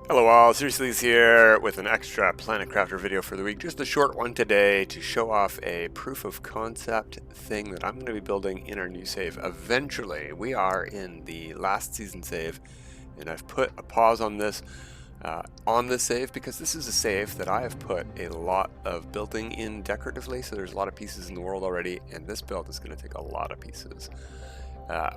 Hello all, Seriously's here with an extra Planet Crafter video for the week. Just a short one today to show off a proof of concept thing that I'm going to be building in our new save. Eventually, we are in the last season save, and I've put a pause on this save because this is a save that I have put a lot of building in decoratively, so there's a lot of pieces in the world already, and this build is going to take a lot of pieces.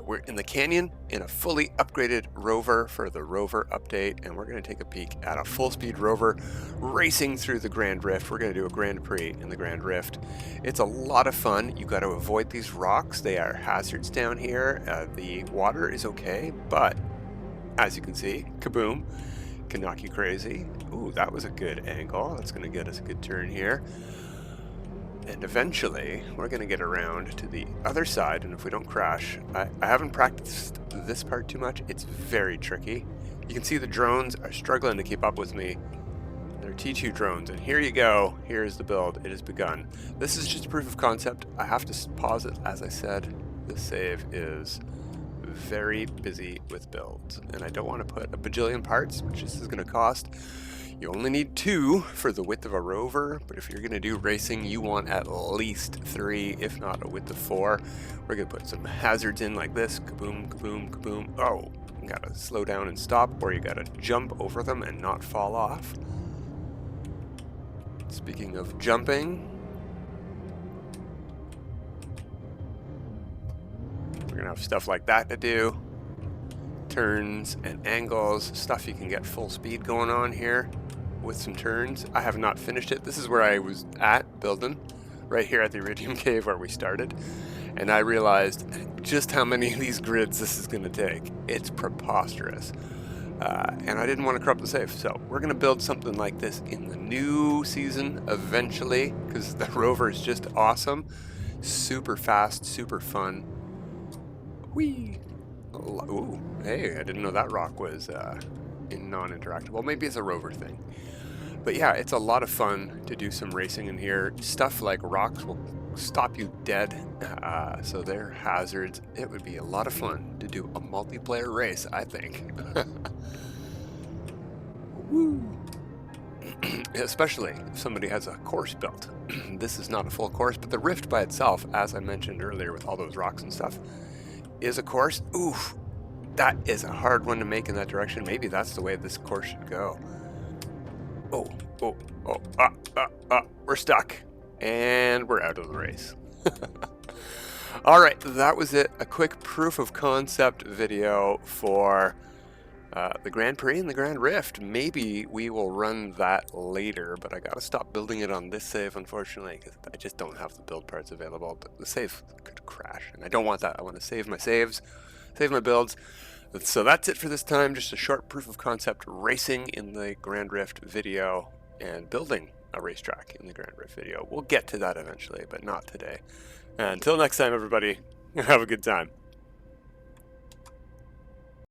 We're in the canyon in a fully upgraded rover for the rover update, and we're going to take a peek at a full speed rover racing through the Grand Rift. We're going to do a Grand Prix in the Grand Rift. It's a lot of fun. You got to avoid these rocks. They are hazards down here. The water is okay, but as you can see, kaboom, can knock you crazy. Ooh, that was a good angle. That's going to get us a good turn here. And eventually, we're going to get around to the other side, and if we don't crash, I haven't practiced this part too much. It's very tricky. You can see the drones are struggling to keep up with me. They're T2 drones, and here you go. Here's the build. It has begun. This is just proof of concept. I have to pause it. As I said, this save is very busy with builds, and I don't want to put a bajillion parts, which this is going to cost. You only need 2 for the width of a rover, but if you're going to do racing, you want at least 3, if not a width of 4. We're going to put some hazards in like this. Kaboom, kaboom, kaboom. Oh, you got to slow down and stop, or you got to jump over them and not fall off. Speaking of jumping, we're going to have stuff like that to do. Turns and angles, stuff you can get full speed going on here with some turns. I have not finished it. This is where I was at building, right here at the Iridium Cave where we started, and I realized just how many of these grids this is going to take. It's preposterous, and I didn't want to corrupt the save, so we're going to build something like this in the new season eventually, because the rover is just awesome, super fast, super fun. Whee! Ooh, hey, I didn't know that rock was in non-interactable. Well, maybe it's a rover thing. But yeah, it's a lot of fun to do some racing in here. Stuff like rocks will stop you dead, so they're hazards. It would be a lot of fun to do a multiplayer race, I think. Woo! Especially if somebody has a course built. This is not a full course, but the rift by itself, as I mentioned earlier with all those rocks and stuff, is a course. Oof, that is a hard one to make in that direction. Maybe that's the way this course should go. We're stuck, and we're out of the race. All right, that was it. A quick proof of concept video for the Grand Prix and the Grand Rift. Maybe we will run that later, but I gotta stop building it on this save, unfortunately, because I just don't have the build parts available. But the save could crash, and I don't want that. I want to save my saves, save my builds. So that's it for this time. Just a short proof of concept racing in the Grand Rift video and building a racetrack in the Grand Rift video. We'll get to that eventually, but not today. Until next time, everybody, have a good time.